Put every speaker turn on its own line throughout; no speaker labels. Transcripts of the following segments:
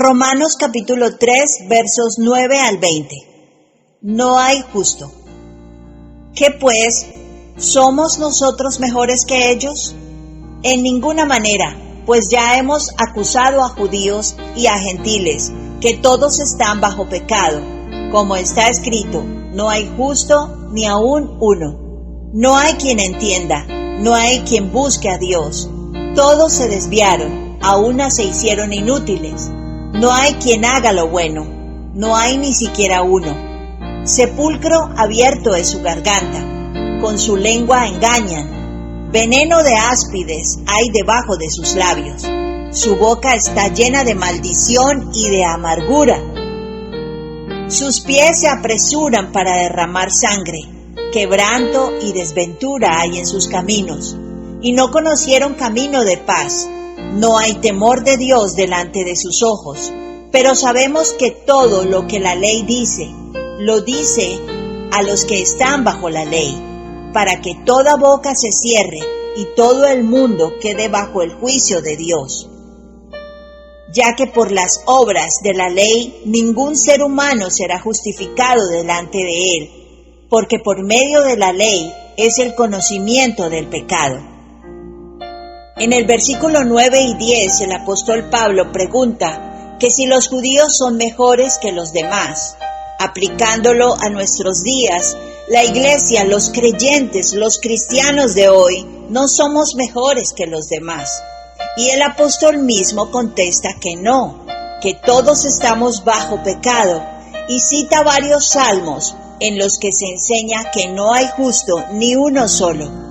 Romanos capítulo 3, versos 9 al 20. No hay justo. ¿Qué pues? ¿Somos nosotros mejores que ellos? En ninguna manera, pues ya hemos acusado a judíos y a gentiles, que todos están bajo pecado. Como está escrito, no hay justo ni aun uno. No hay quien entienda, no hay quien busque a Dios. Todos se desviaron, a una se hicieron inútiles. No hay quien haga lo bueno, no hay ni siquiera uno. Sepulcro abierto es su garganta, con su lengua engañan. Veneno de áspides hay debajo de sus labios. Su boca está llena de maldición y de amargura. Sus pies se apresuran para derramar sangre. Quebranto y desventura hay en sus caminos, y no conocieron camino de paz. No hay temor de Dios delante de sus ojos, pero sabemos que todo lo que la ley dice, lo dice a los que están bajo la ley, para que toda boca se cierre y todo el mundo quede bajo el juicio de Dios. Ya que por las obras de la ley ningún ser humano será justificado delante de él, porque por medio de la ley es el conocimiento del pecado. En el versículo 9 y 10 el apóstol Pablo pregunta que si los judíos son mejores que los demás. Aplicándolo a nuestros días, la iglesia, los creyentes, los cristianos de hoy, no somos mejores que los demás. Y el apóstol mismo contesta que no, que todos estamos bajo pecado, y cita varios salmos en los que se enseña que no hay justo ni uno solo.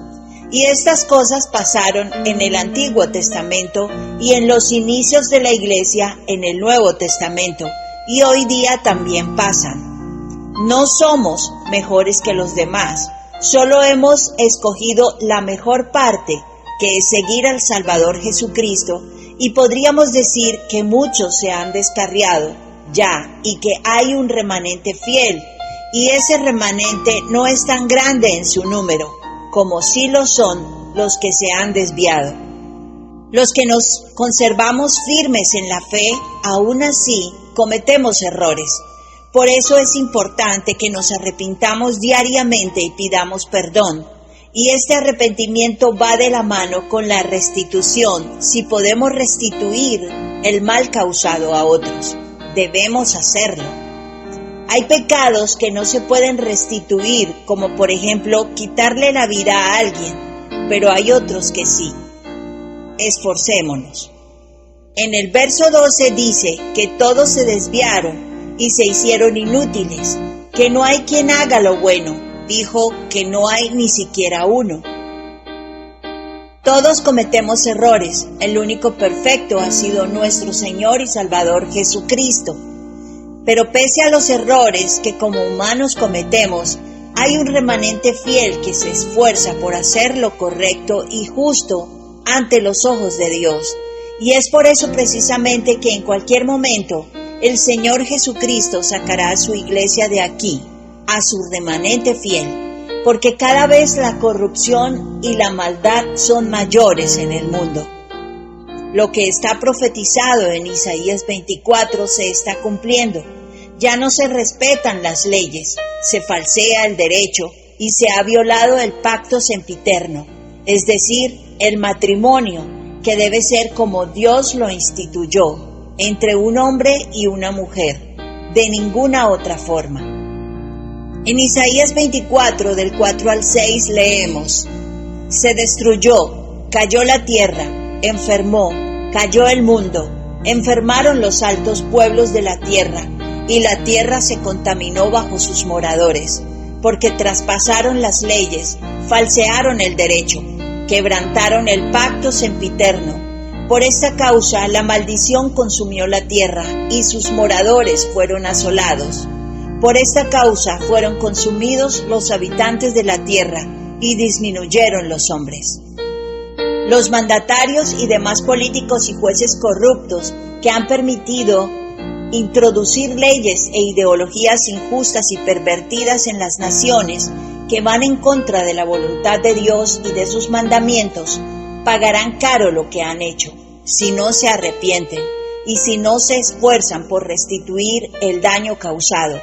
Y estas cosas pasaron en el Antiguo Testamento y en los inicios de la iglesia en el Nuevo Testamento, y hoy día también pasan. No somos mejores que los demás, solo hemos escogido la mejor parte, que es seguir al Salvador Jesucristo, y podríamos decir que muchos se han descarriado ya y que hay un remanente fiel, y ese remanente no es tan grande en su número, como sí lo son los que se han desviado. Los que nos conservamos firmes en la fe, aún así cometemos errores. Por eso es importante que nos arrepintamos diariamente y pidamos perdón. Y este arrepentimiento va de la mano con la restitución. Si podemos restituir el mal causado a otros, debemos hacerlo. Hay pecados que no se pueden restituir, como por ejemplo quitarle la vida a alguien, pero hay otros que sí. Esforcémonos. En el verso 12 dice que todos se desviaron y se hicieron inútiles, que no hay quien haga lo bueno, dijo que no hay ni siquiera uno. Todos cometemos errores, el único perfecto ha sido nuestro Señor y Salvador Jesucristo. Pero pese a los errores que como humanos cometemos, hay un remanente fiel que se esfuerza por hacer lo correcto y justo ante los ojos de Dios. Y es por eso precisamente que en cualquier momento el Señor Jesucristo sacará a su iglesia de aquí, a su remanente fiel, porque cada vez la corrupción y la maldad son mayores en el mundo. Lo que está profetizado en Isaías 24 se está cumpliendo. Ya no se respetan las leyes, se falsea el derecho y se ha violado el pacto sempiterno, es decir, el matrimonio, que debe ser como Dios lo instituyó, entre un hombre y una mujer, de ninguna otra forma. En Isaías 24, del 4 al 6, leemos: se destruyó, cayó la tierra, enfermó, cayó el mundo, enfermaron los altos pueblos de la tierra, y la tierra se contaminó bajo sus moradores, porque traspasaron las leyes, falsearon el derecho, quebrantaron el pacto sempiterno. Por esta causa la maldición consumió la tierra, y sus moradores fueron asolados. Por esta causa fueron consumidos los habitantes de la tierra, y disminuyeron los hombres. Los mandatarios y demás políticos y jueces corruptos que han permitido introducir leyes e ideologías injustas y pervertidas en las naciones que van en contra de la voluntad de Dios y de sus mandamientos, pagarán caro lo que han hecho, si no se arrepienten, y si no se esfuerzan por restituir el daño causado,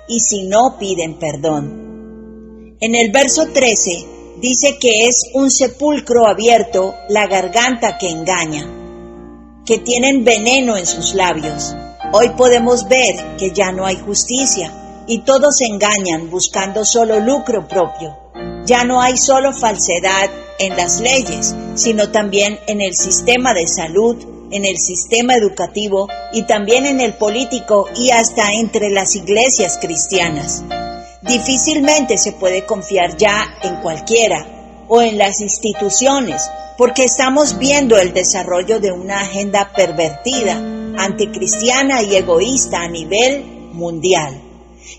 y si no piden perdón. En el verso 13 dice que es un sepulcro abierto la garganta que engaña, que tienen veneno en sus labios. Hoy podemos ver que ya no hay justicia y todos engañan buscando solo lucro propio. Ya no hay solo falsedad en las leyes, sino también en el sistema de salud, en el sistema educativo y también en el político y hasta entre las iglesias cristianas. Difícilmente se puede confiar ya en cualquiera o en las instituciones, porque estamos viendo el desarrollo de una agenda pervertida, anticristiana y egoísta a nivel mundial,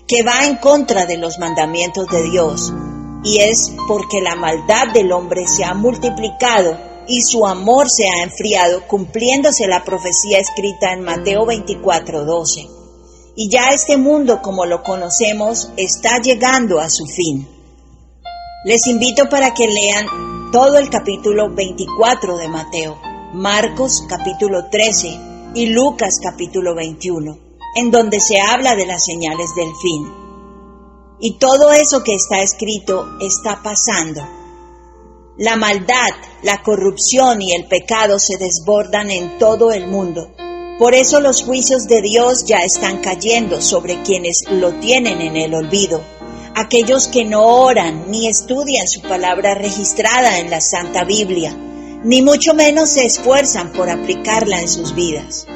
que va en contra de los mandamientos de Dios, y es porque la maldad del hombre se ha multiplicado y su amor se ha enfriado, cumpliéndose la profecía escrita en Mateo 24:12. Y ya este mundo como lo conocemos está llegando a su fin. Les invito para que lean todo el capítulo 24 de Mateo, Marcos capítulo 13 y Lucas capítulo 21, en donde se habla de las señales del fin. Y todo eso que está escrito está pasando. La maldad, la corrupción y el pecado se desbordan en todo el mundo. Por eso los juicios de Dios ya están cayendo sobre quienes lo tienen en el olvido, aquellos que no oran ni estudian su palabra registrada en la Santa Biblia, ni mucho menos se esfuerzan por aplicarla en sus vidas.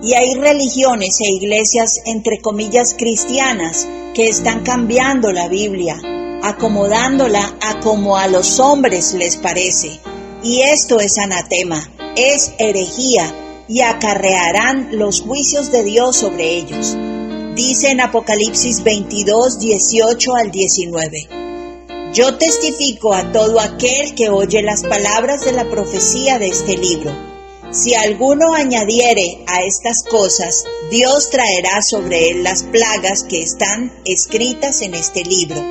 Y hay religiones e iglesias, entre comillas, cristianas, que están cambiando la Biblia, acomodándola a como a los hombres les parece. Y esto es anatema, es herejía, y acarrearán los juicios de Dios sobre ellos. Dice en Apocalipsis 22, 18 al 19. Yo testifico a todo aquel que oye las palabras de la profecía de este libro. Si alguno añadiere a estas cosas, Dios traerá sobre él las plagas que están escritas en este libro.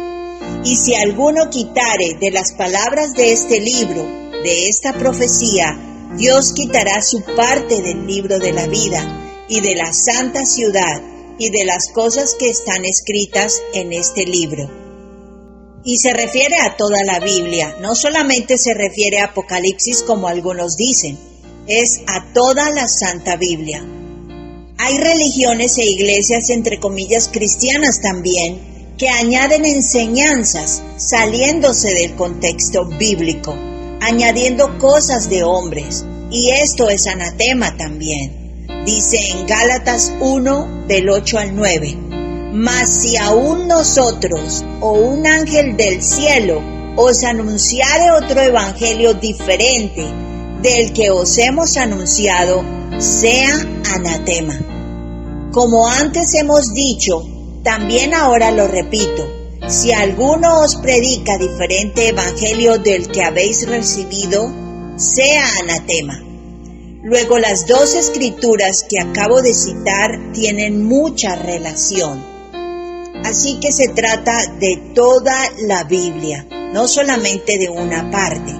Y si alguno quitare de las palabras de este libro, de esta profecía, Dios quitará su parte del libro de la vida y de la santa ciudad y de las cosas que están escritas en este libro. Y se refiere a toda la Biblia, no solamente se refiere a Apocalipsis como algunos dicen, es a toda la Santa Biblia. Hay religiones e iglesias, entre comillas, cristianas también, que añaden enseñanzas saliéndose del contexto bíblico, añadiendo cosas de hombres, y esto es anatema también. Dice en Gálatas 1, del 8 al 9, mas si aún nosotros o un ángel del cielo os anunciare otro evangelio diferente del que os hemos anunciado, sea anatema. Como antes hemos dicho, también ahora lo repito, si alguno os predica diferente evangelio del que habéis recibido, sea anatema. Luego las dos escrituras que acabo de citar tienen mucha relación. Así que se trata de toda la Biblia, no solamente de una parte.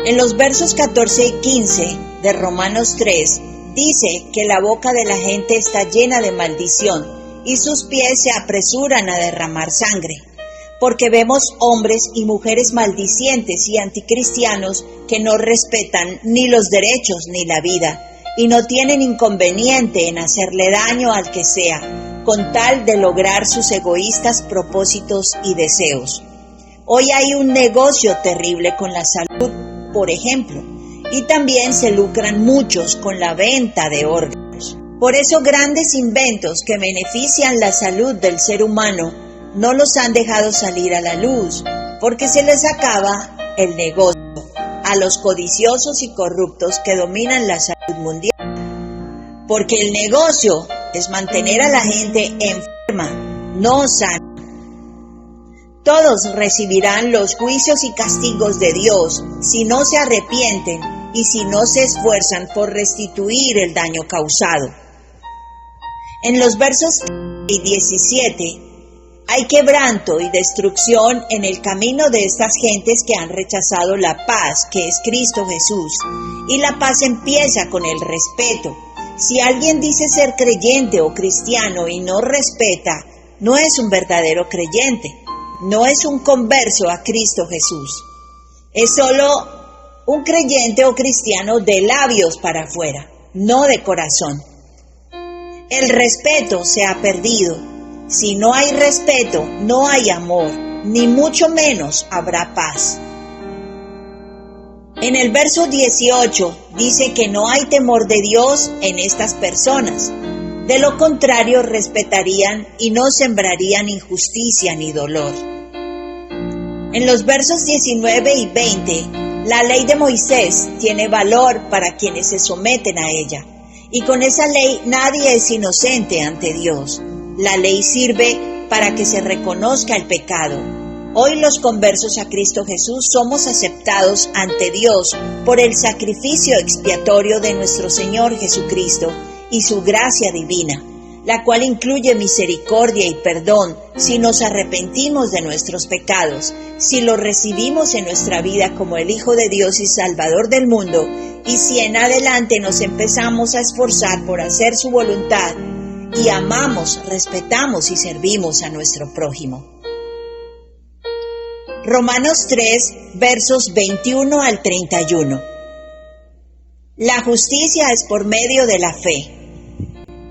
En los versos 14 y 15 de Romanos 3, dice que la boca de la gente está llena de maldición y sus pies se apresuran a derramar sangre, porque vemos hombres y mujeres maldicientes y anticristianos que no respetan ni los derechos ni la vida, y no tienen inconveniente en hacerle daño al que sea, con tal de lograr sus egoístas propósitos y deseos. Hoy hay un negocio terrible con la salud, por ejemplo, y también se lucran muchos con la venta de órganos. Por eso grandes inventos que benefician la salud del ser humano no los han dejado salir a la luz, porque se les acaba el negocio a los codiciosos y corruptos que dominan la salud mundial. Porque el negocio es mantener a la gente enferma, no sana. Todos recibirán los juicios y castigos de Dios si no se arrepienten y si no se esfuerzan por restituir el daño causado. En los versos 17 Hay quebranto y destrucción en el camino de estas gentes que han rechazado la paz, que es Cristo Jesús. Y la paz empieza con el respeto. Si alguien dice ser creyente o cristiano y no respeta, no es un verdadero creyente, no es un converso a Cristo Jesús. Es solo un creyente o cristiano de labios para afuera, no de corazón. El respeto se ha perdido. Si no hay respeto, no hay amor, ni mucho menos habrá paz. En el verso 18 dice que no hay temor de Dios en estas personas. De lo contrario, respetarían y no sembrarían injusticia ni dolor. En los versos 19 y 20, la ley de Moisés tiene valor para quienes se someten a ella. Y con esa ley nadie es inocente ante Dios. La ley sirve para que se reconozca el pecado. Hoy los conversos a Cristo Jesús somos aceptados ante Dios por el sacrificio expiatorio de nuestro Señor Jesucristo y su gracia divina, la cual incluye misericordia y perdón si nos arrepentimos de nuestros pecados, si lo recibimos en nuestra vida como el Hijo de Dios y Salvador del mundo, y si en adelante nos empezamos a esforzar por hacer su voluntad y amamos, respetamos y servimos a nuestro prójimo. Romanos 3, versos 21 al 31. La justicia es por medio de la fe.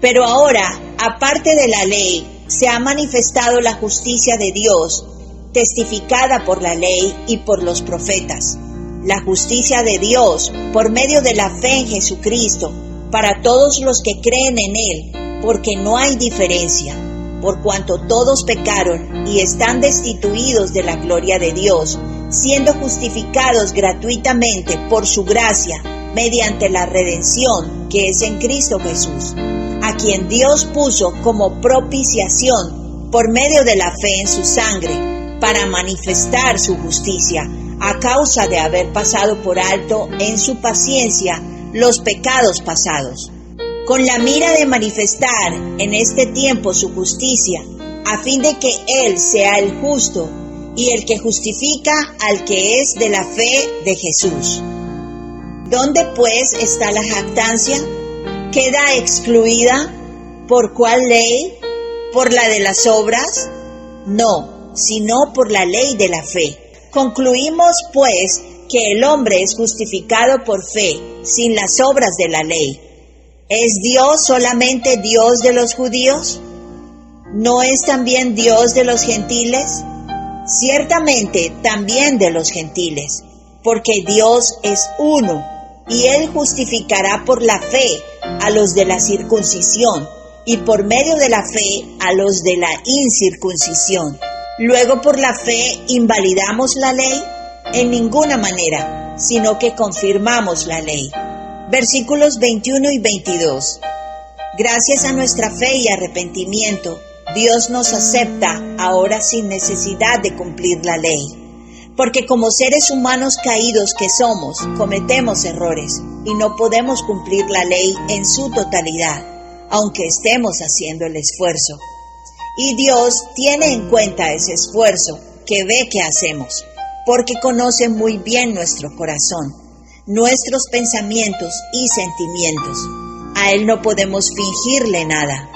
Pero ahora, aparte de la ley, se ha manifestado la justicia de Dios, testificada por la ley y por los profetas. La justicia de Dios por medio de la fe en Jesucristo, para todos los que creen en Él, porque no hay diferencia, por cuanto todos pecaron y están destituidos de la gloria de Dios, siendo justificados gratuitamente por su gracia, mediante la redención que es en Cristo Jesús, a quien Dios puso como propiciación por medio de la fe en su sangre, para manifestar su justicia, a causa de haber pasado por alto en su paciencia los pecados pasados, con la mira de manifestar en este tiempo su justicia, a fin de que Él sea el justo y el que justifica al que es de la fe de Jesús. ¿Dónde pues está la jactancia? ¿Queda excluida? ¿Por cuál ley? ¿Por la de las obras? No, sino por la ley de la fe. Concluimos, pues, que el hombre es justificado por fe, sin las obras de la ley. ¿Es Dios solamente Dios de los judíos? ¿No es también Dios de los gentiles? Ciertamente también de los gentiles, porque Dios es uno, y Él justificará por la fe a los de la circuncisión, y por medio de la fe a los de la incircuncisión. Luego, por la fe, ¿invalidamos la ley? En ninguna manera, sino que confirmamos la ley. Versículos 21 y 22. Gracias a nuestra fe y arrepentimiento, Dios nos acepta ahora sin necesidad de cumplir la ley. Porque como seres humanos caídos que somos, cometemos errores y no podemos cumplir la ley en su totalidad, aunque estemos haciendo el esfuerzo. Y Dios tiene en cuenta ese esfuerzo que ve que hacemos, porque conoce muy bien nuestro corazón, nuestros pensamientos y sentimientos. A Él no podemos fingirle nada.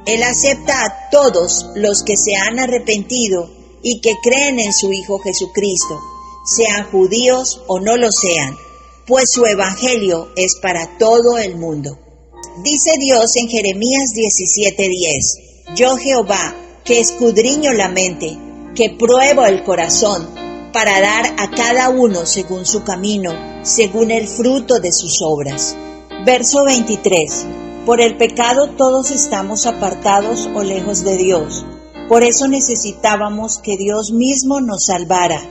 Él acepta a todos los que se han arrepentido y que creen en su Hijo Jesucristo, sean judíos o no lo sean, pues su evangelio es para todo el mundo. Dice Dios en Jeremías 17:10, yo Jehová, que escudriño la mente, que pruebo el corazón, para dar a cada uno según su camino, según el fruto de sus obras. Verso 23. Por el pecado todos estamos apartados o lejos de Dios. Por eso necesitábamos que Dios mismo nos salvara.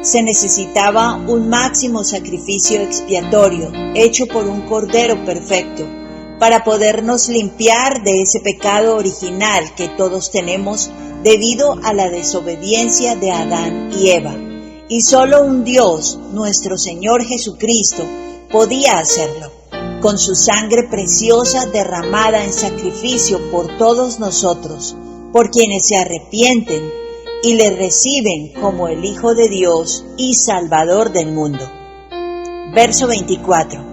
Se necesitaba un máximo sacrificio expiatorio, hecho por un Cordero perfecto, para podernos limpiar de ese pecado original que todos tenemos debido a la desobediencia de Adán y Eva. Y solo un Dios, nuestro Señor Jesucristo, podía hacerlo, con su sangre preciosa derramada en sacrificio por todos nosotros, por quienes se arrepienten y le reciben como el Hijo de Dios y Salvador del mundo. Verso 24.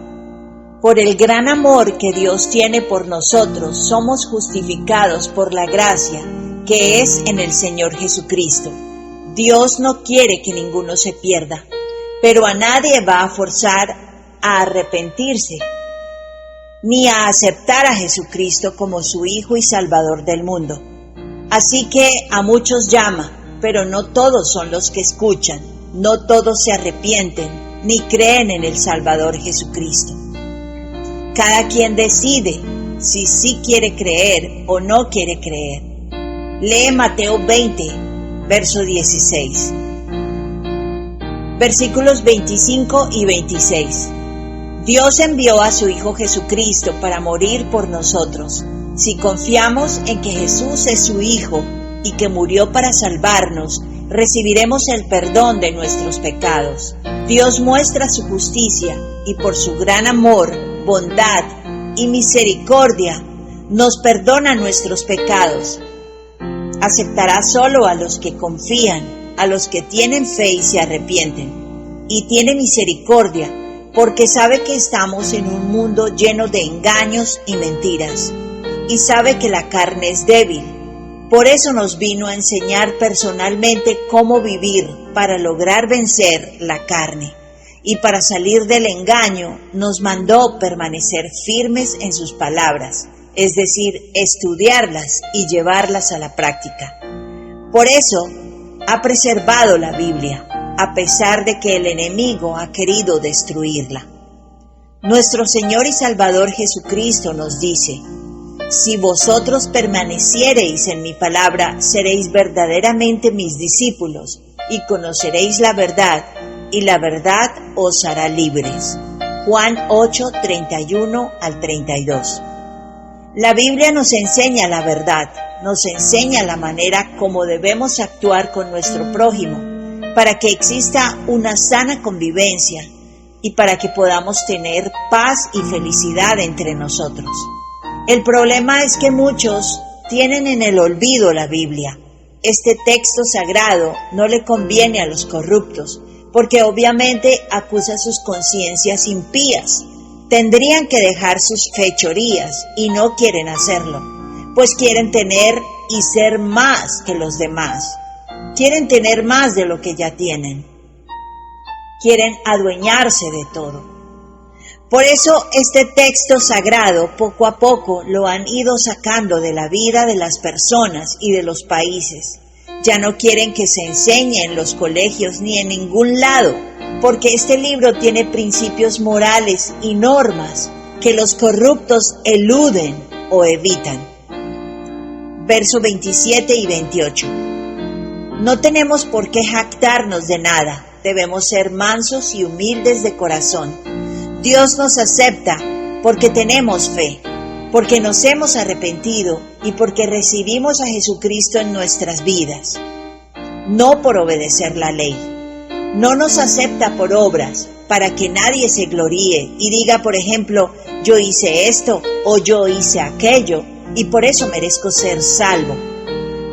Por el gran amor que Dios tiene por nosotros, somos justificados por la gracia que es en el Señor Jesucristo. Dios no quiere que ninguno se pierda, pero a nadie va a forzar a arrepentirse, ni a aceptar a Jesucristo como su Hijo y Salvador del mundo. Así que a muchos llama, pero no todos son los que escuchan, no todos se arrepienten, ni creen en el Salvador Jesucristo. Cada quien decide si sí quiere creer o no quiere creer. Lee Mateo 20, verso 16. Versículos 25 y 26. Dios envió a su Hijo Jesucristo para morir por nosotros. Si confiamos en que Jesús es su Hijo y que murió para salvarnos, recibiremos el perdón de nuestros pecados. Dios muestra su justicia y por su gran amor, bondad y misericordia nos perdona nuestros pecados. Aceptará solo a los que confían, a los que tienen fe y se arrepienten. Y tiene misericordia porque sabe que estamos en un mundo lleno de engaños y mentiras. Y sabe que la carne es débil. Por eso nos vino a enseñar personalmente cómo vivir para lograr vencer la carne. Y para salir del engaño nos mandó permanecer firmes en sus palabras, es decir, estudiarlas y llevarlas a la práctica. Por eso ha preservado la Biblia, a pesar de que el enemigo ha querido destruirla. Nuestro Señor y Salvador Jesucristo nos dice: si vosotros permaneciereis en mi palabra, seréis verdaderamente mis discípulos y conoceréis la verdad, y la verdad os hará libres. Juan 8, 31 al 32. La Biblia nos enseña la verdad, nos enseña la manera como debemos actuar con nuestro prójimo, para que exista una sana convivencia y para que podamos tener paz y felicidad entre nosotros. El problema es que muchos tienen en el olvido la Biblia. Este texto sagrado no le conviene a los corruptos, porque obviamente acusa sus conciencias impías. Tendrían que dejar sus fechorías y no quieren hacerlo, pues quieren tener y ser más que los demás. Quieren tener más de lo que ya tienen. Quieren adueñarse de todo. Por eso este texto sagrado poco a poco lo han ido sacando de la vida de las personas y de los países. Ya no quieren que se enseñe en los colegios ni en ningún lado, porque este libro tiene principios morales y normas que los corruptos eluden o evitan. Verso 27 y 28. No tenemos por qué jactarnos de nada, debemos ser mansos y humildes de corazón. Dios nos acepta porque tenemos fe, porque nos hemos arrepentido y porque recibimos a Jesucristo en nuestras vidas, no por obedecer la ley. No nos acepta por obras, para que nadie se gloríe y diga, por ejemplo, yo hice esto o yo hice aquello y por eso merezco ser salvo.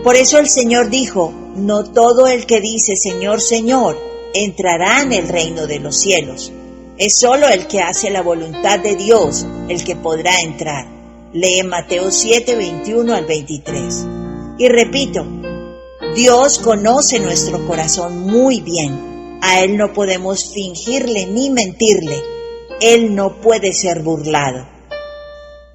Por eso el Señor dijo: no todo el que dice Señor, Señor, entrará en el reino de los cielos. Es solo el que hace la voluntad de Dios el que podrá entrar. Lee Mateo 7, 21 al 23. Y repito, Dios conoce nuestro corazón muy bien. A Él no podemos fingirle ni mentirle. Él no puede ser burlado.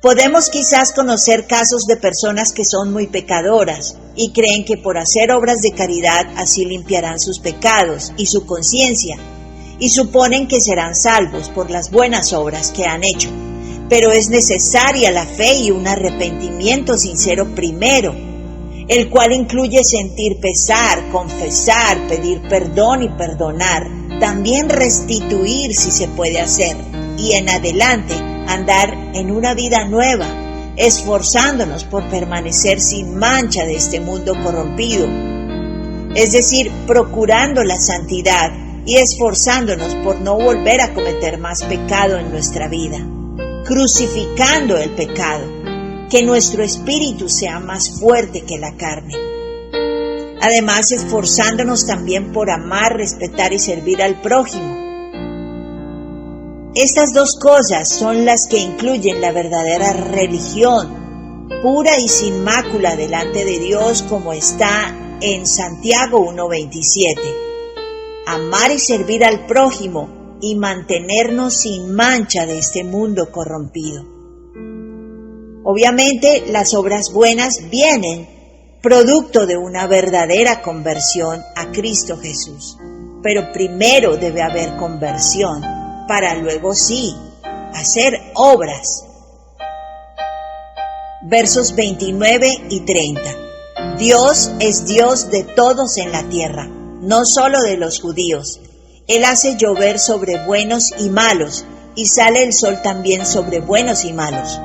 Podemos quizás conocer casos de personas que son muy pecadoras y creen que por hacer obras de caridad así limpiarán sus pecados y su conciencia, y suponen que serán salvos por las buenas obras que han hecho. Pero es necesaria la fe y un arrepentimiento sincero primero, el cual incluye sentir pesar, confesar, pedir perdón y perdonar, también restituir si se puede hacer, y en adelante andar en una vida nueva, esforzándonos por permanecer sin mancha de este mundo corrompido, es decir, procurando la santidad y esforzándonos por no volver a cometer más pecado en nuestra vida, crucificando el pecado, que nuestro espíritu sea más fuerte que la carne. Además, esforzándonos también por amar, respetar y servir al prójimo. Estas dos cosas son las que incluyen la verdadera religión, pura y sin mácula delante de Dios, como está en Santiago 1:27. Amar y servir al prójimo y mantenernos sin mancha de este mundo corrompido. Obviamente, las obras buenas vienen producto de una verdadera conversión a Cristo Jesús. Pero primero debe haber conversión para luego sí hacer obras. Versos 29 y 30. Dios es Dios de todos en la tierra, no solo de los judíos. Él hace llover sobre buenos y malos, y sale el sol también sobre buenos y malos.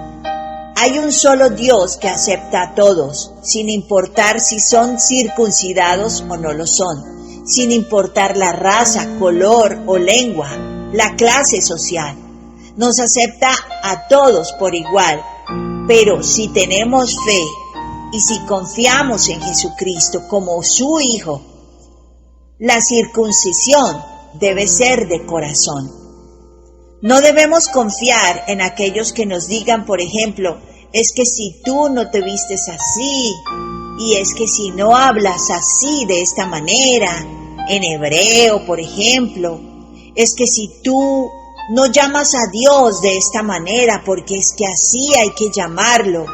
Hay un solo Dios que acepta a todos, sin importar si son circuncidados o no lo son, sin importar la raza, color o lengua, la clase social. Nos acepta a todos por igual, pero si tenemos fe y si confiamos en Jesucristo como su Hijo, la circuncisión debe ser de corazón. No debemos confiar en aquellos que nos digan, por ejemplo, es que si tú no te vistes así, y es que si no hablas así de esta manera, en hebreo, por ejemplo, es que si tú no llamas a Dios de esta manera, porque es que así hay que llamarlo,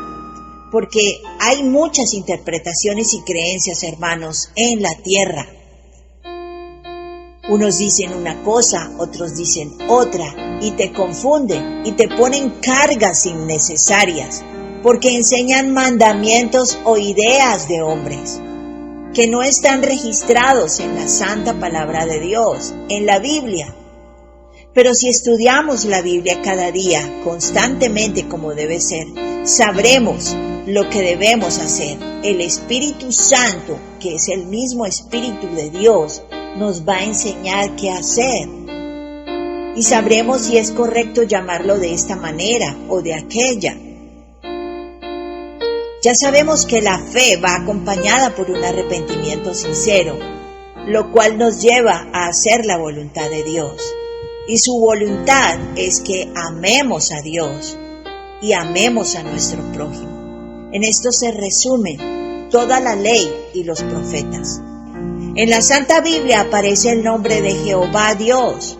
porque hay muchas interpretaciones y creencias, hermanos, en la tierra. Unos dicen una cosa, otros dicen otra, y te confunden y te ponen cargas innecesarias, porque enseñan mandamientos o ideas de hombres, que no están registrados en la santa palabra de Dios, en la Biblia. Pero si estudiamos la Biblia cada día, constantemente como debe ser, sabremos lo que debemos hacer. El Espíritu Santo, que es el mismo Espíritu de Dios, nos va a enseñar qué hacer. Y sabremos si es correcto llamarlo de esta manera o de aquella. Ya sabemos que la fe va acompañada por un arrepentimiento sincero, lo cual nos lleva a hacer la voluntad de Dios. Y su voluntad es que amemos a Dios y amemos a nuestro prójimo. En esto se resume toda la ley y los profetas. En la Santa Biblia aparece el nombre de Jehová Dios.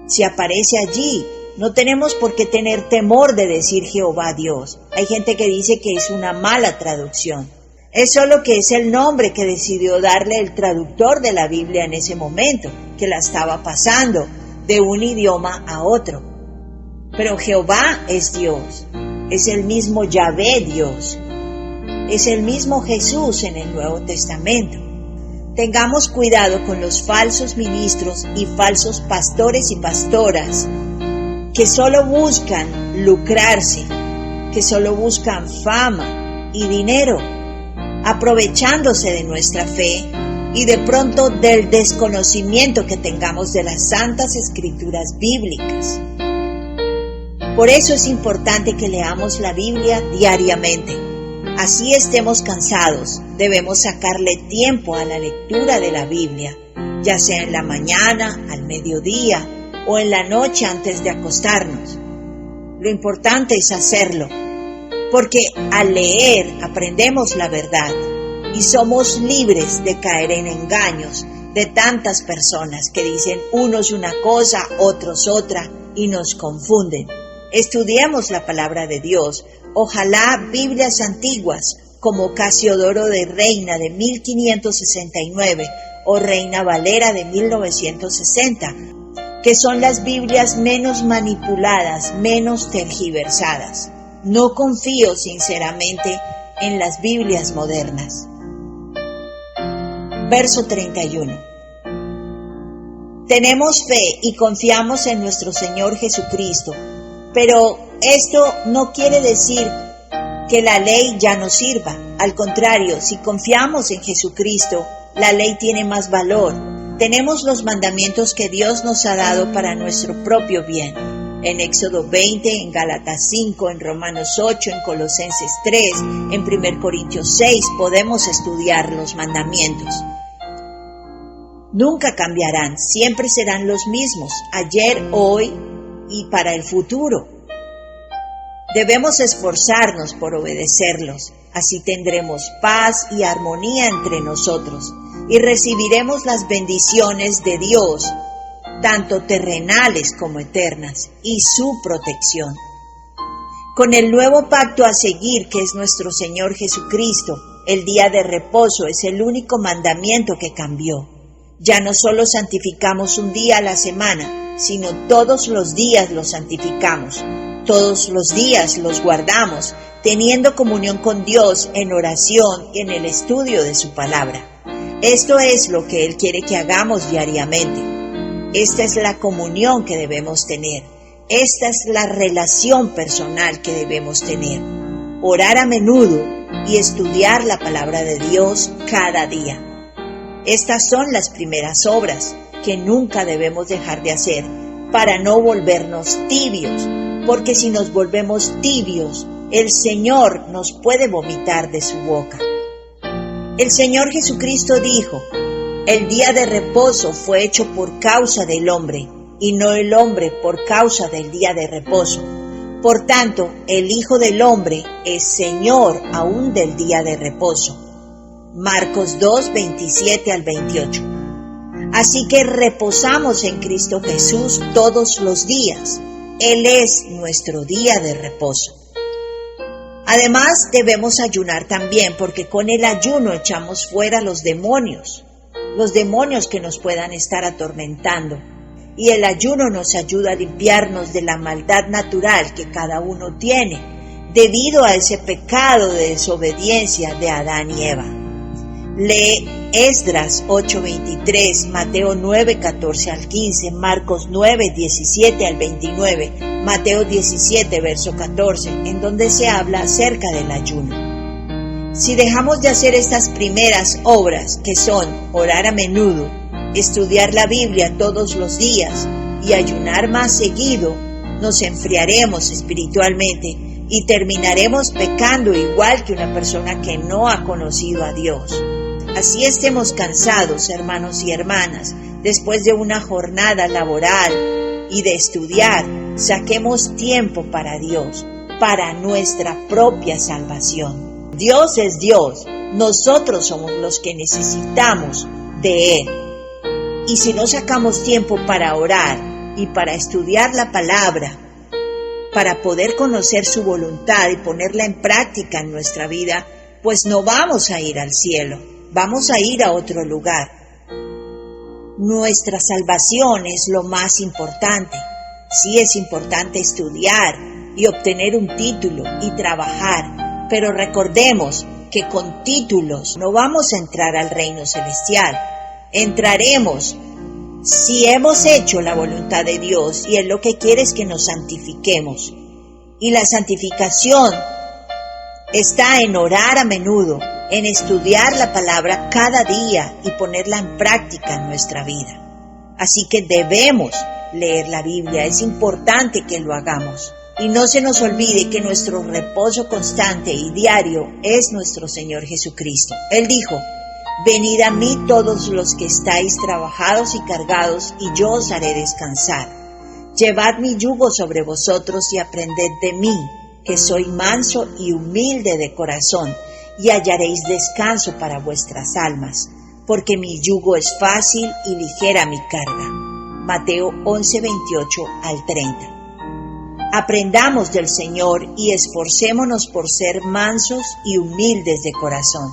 Si aparece allí, no tenemos por qué tener temor de decir Jehová Dios. Hay gente que dice que es una mala traducción. Es solo que es el nombre que decidió darle el traductor de la Biblia en ese momento, que la estaba pasando de un idioma a otro. Pero Jehová es Dios, es el mismo Yahvé Dios, es el mismo Jesús en el Nuevo Testamento. Tengamos cuidado con los falsos ministros y falsos pastores y pastoras que solo buscan lucrarse, que solo buscan fama y dinero, aprovechándose de nuestra fe y de pronto del desconocimiento que tengamos de las santas escrituras bíblicas. Por eso es importante que leamos la Biblia diariamente. Así estemos cansados, debemos sacarle tiempo a la lectura de la Biblia, ya sea en la mañana, al mediodía o en la noche antes de acostarnos. Lo importante es hacerlo, porque al leer aprendemos la verdad y somos libres de caer en engaños de tantas personas que dicen unos una cosa, otros otra y nos confunden. Estudiemos la palabra de Dios. Ojalá Biblias antiguas como Casiodoro de Reina de 1569 o Reina Valera de 1960, que son las Biblias menos manipuladas, menos tergiversadas. No confío sinceramente en las Biblias modernas. Verso 31. Tenemos fe y confiamos en nuestro Señor Jesucristo, pero esto no quiere decir que la ley ya no sirva. Al contrario, si confiamos en Jesucristo, la ley tiene más valor. Tenemos los mandamientos que Dios nos ha dado para nuestro propio bien. En Éxodo 20, en Gálatas 5, en Romanos 8, en Colosenses 3, en 1 Corintios 6 podemos estudiar los mandamientos. Nunca cambiarán, siempre serán los mismos, ayer, hoy y para el futuro. Debemos esforzarnos por obedecerlos, así tendremos paz y armonía entre nosotros y recibiremos las bendiciones de Dios, tanto terrenales como eternas, y su protección. Con el nuevo pacto a seguir, que es nuestro Señor Jesucristo, el día de reposo es el único mandamiento que cambió. Ya no solo santificamos un día a la semana, sino todos los días los santificamos. Todos los días los guardamos, teniendo comunión con Dios en oración y en el estudio de su palabra. Esto es lo que Él quiere que hagamos diariamente. Esta es la comunión que debemos tener. Esta es la relación personal que debemos tener. Orar a menudo y estudiar la palabra de Dios cada día. Estas son las primeras obras que nunca debemos dejar de hacer para no volvernos tibios, porque si nos volvemos tibios, el Señor nos puede vomitar de su boca. El Señor Jesucristo dijo: el día de reposo fue hecho por causa del hombre, y no el hombre por causa del día de reposo. Por tanto, el Hijo del Hombre es Señor aún del día de reposo. Marcos 2, 27 al 28. Así que reposamos en Cristo Jesús todos los días. Él es nuestro día de reposo. Además, debemos ayunar también, porque con el ayuno echamos fuera los demonios que nos puedan estar atormentando. Y el ayuno nos ayuda a limpiarnos de la maldad natural que cada uno tiene, debido a ese pecado de desobediencia de Adán y Eva. Lee Esdras 8:23, Mateo 9:14 al 15, Marcos 9:17 al 29, Mateo 17, verso 14, en donde se habla acerca del ayuno. Si dejamos de hacer estas primeras obras, que son orar a menudo, estudiar la Biblia todos los días y ayunar más seguido, nos enfriaremos espiritualmente y terminaremos pecando igual que una persona que no ha conocido a Dios. Así estemos cansados, hermanos y hermanas, después de una jornada laboral y de estudiar, saquemos tiempo para Dios, para nuestra propia salvación. Dios es Dios, nosotros somos los que necesitamos de Él. Y si no sacamos tiempo para orar y para estudiar la palabra, para poder conocer su voluntad y ponerla en práctica en nuestra vida, pues no vamos a ir al cielo. Vamos a ir a otro lugar. Nuestra salvación es lo más importante. Sí, es importante estudiar y obtener un título y trabajar, pero recordemos que con títulos no vamos a entrar al reino celestial. Entraremos si hemos hecho la voluntad de Dios, y Él lo que quiere es que nos santifiquemos. Y la santificación está en orar a menudo, en estudiar la palabra cada día y ponerla en práctica en nuestra vida. Así que debemos leer la Biblia, es importante que lo hagamos. Y no se nos olvide que nuestro reposo constante y diario es nuestro Señor Jesucristo. Él dijo: venid a mí todos los que estáis trabajados y cargados, y yo os haré descansar. Llevad mi yugo sobre vosotros y aprended de mí, que soy manso y humilde de corazón, y hallaréis descanso para vuestras almas, porque mi yugo es fácil y ligera mi carga. Mateo 11, 28 al 30. Aprendamos del Señor y esforcémonos por ser mansos y humildes de corazón.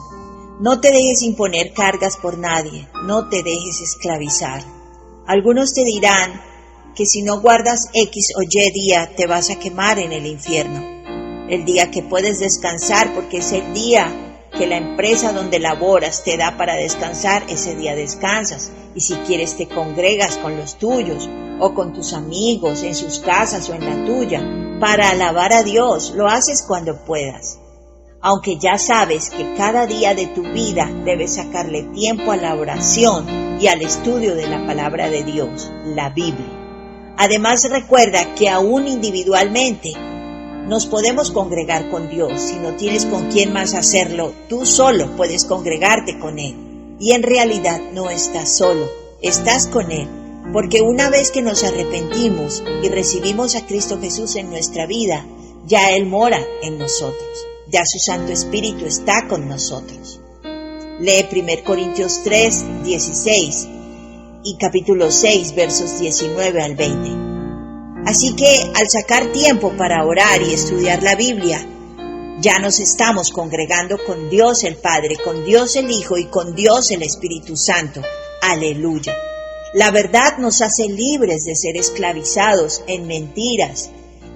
No te dejes imponer cargas por nadie, no te dejes esclavizar. Algunos te dirán que si no guardas X o Y día te vas a quemar en el infierno. El día que puedes descansar, porque es el día que la empresa donde laboras te da para descansar, ese día descansas. Y si quieres te congregas con los tuyos o con tus amigos en sus casas o en la tuya para alabar a Dios. Lo haces cuando puedas. Aunque ya sabes que cada día de tu vida debes sacarle tiempo a la oración y al estudio de la palabra de Dios, la Biblia. Además, recuerda que aún individualmente nos podemos congregar con Dios. Si no tienes con quién más hacerlo, tú solo puedes congregarte con Él. Y en realidad no estás solo, estás con Él. Porque una vez que nos arrepentimos y recibimos a Cristo Jesús en nuestra vida, ya Él mora en nosotros. Ya su Santo Espíritu está con nosotros. Lee 1 Corintios 3, 16 y capítulo 6, versos 19 al 20. Así que al sacar tiempo para orar y estudiar la Biblia, ya nos estamos congregando con Dios el Padre, con Dios el Hijo y con Dios el Espíritu Santo. Aleluya. La verdad nos hace libres de ser esclavizados en mentiras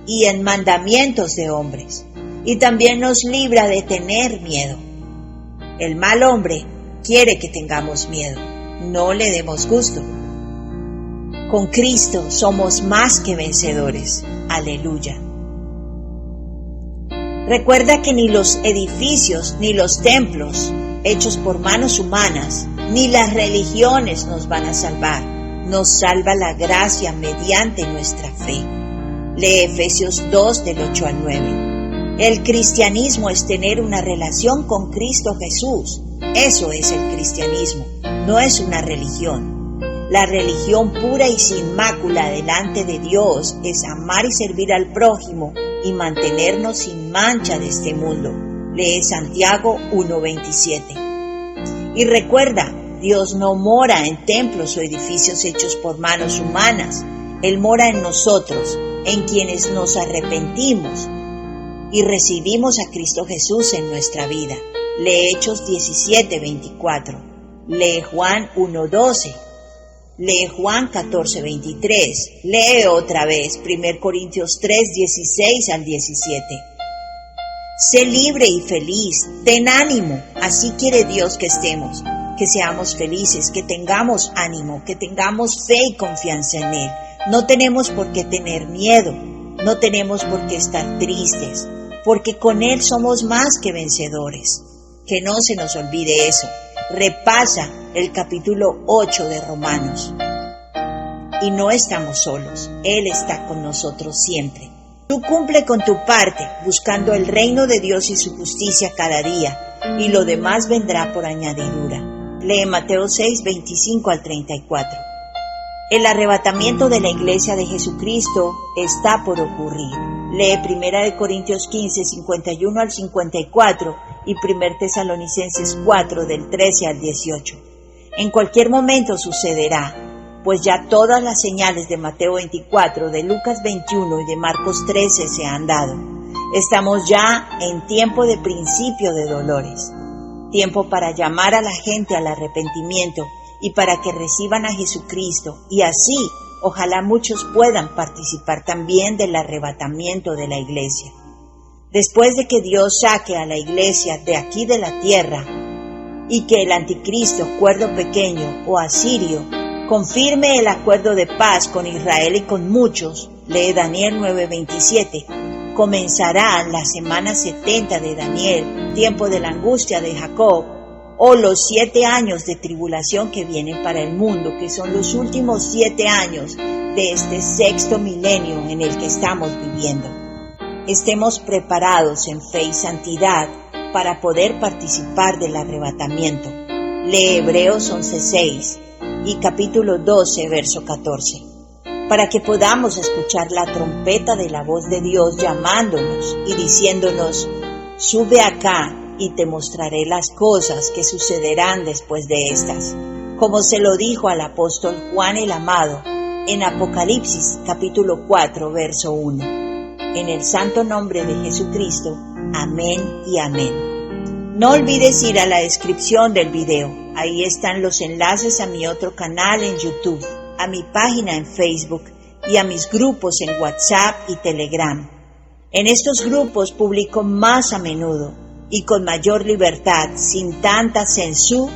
y en mandamientos de hombres. Y también nos libra de tener miedo. El mal hombre quiere que tengamos miedo. No le demos gusto. Con Cristo somos más que vencedores. Aleluya. Recuerda que ni los edificios ni los templos hechos por manos humanas, ni las religiones nos van a salvar. Nos salva la gracia mediante nuestra fe. Lee Efesios 2 del 8 al 9. El cristianismo es tener una relación con Cristo Jesús. Eso es el cristianismo, no es una religión. La religión pura y sin mácula delante de Dios es amar y servir al prójimo y mantenernos sin mancha de este mundo. Lee Santiago 1:27. Y recuerda, Dios no mora en templos o edificios hechos por manos humanas. Él mora en nosotros, en quienes nos arrepentimos y recibimos a Cristo Jesús en nuestra vida. Lee Hechos 17:24. Lee Juan 1:12. Lee Juan 14:23. Lee otra vez 1 Corintios 3:16 al 17. Sé libre y feliz, ten ánimo, así quiere Dios que estemos, que seamos felices, que tengamos ánimo, que tengamos fe y confianza en Él. No tenemos por qué tener miedo, no tenemos por qué estar tristes, porque con Él somos más que vencedores. Que no se nos olvide eso. Repasa el capítulo 8 de Romanos. Y no estamos solos, Él está con nosotros siempre. Tú cumple con tu parte, buscando el reino de Dios y su justicia cada día, y lo demás vendrá por añadidura. Lee Mateo 6, 25 al 34. El arrebatamiento de la iglesia de Jesucristo está por ocurrir. Lee 1 Corintios 15, 51 al 54 y 1 Tesalonicenses 4, del 13 al 18. En cualquier momento sucederá, pues ya todas las señales de Mateo 24, de Lucas 21 y de Marcos 13 se han dado. Estamos ya en tiempo de principio de dolores, tiempo para llamar a la gente al arrepentimiento y para que reciban a Jesucristo, y así ojalá muchos puedan participar también del arrebatamiento de la iglesia. Después de que Dios saque a la iglesia de aquí de la tierra y que el anticristo, cuerdo pequeño o asirio, confirme el acuerdo de paz con Israel y con muchos, lee Daniel 9:27, comenzará la semana 70 de Daniel, tiempo de la angustia de Jacob, o los 7 años de tribulación que vienen para el mundo, que son los últimos 7 años de este sexto milenio en el que estamos viviendo. Estemos preparados en fe y santidad para poder participar del arrebatamiento. Lee Hebreos 11:6 y capítulo 12, verso 14, para que podamos escuchar la trompeta de la voz de Dios llamándonos y diciéndonos: sube acá y te mostraré las cosas que sucederán después de estas, como se lo dijo al apóstol Juan el Amado en Apocalipsis capítulo 4, verso 1. En el santo nombre de Jesucristo, amén y amén. No olvides ir a la descripción del video, ahí están los enlaces a mi otro canal en YouTube, a mi página en Facebook y a mis grupos en WhatsApp y Telegram. En estos grupos publico más a menudo y con mayor libertad, sin tanta censura.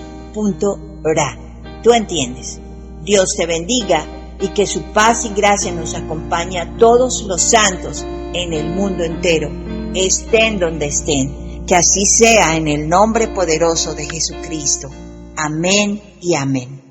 ¿Tú entiendes? Dios te bendiga y que su paz y gracia nos acompañe a todos los santos en el mundo entero, estén donde estén. Que así sea en el nombre poderoso de Jesucristo. Amén y amén.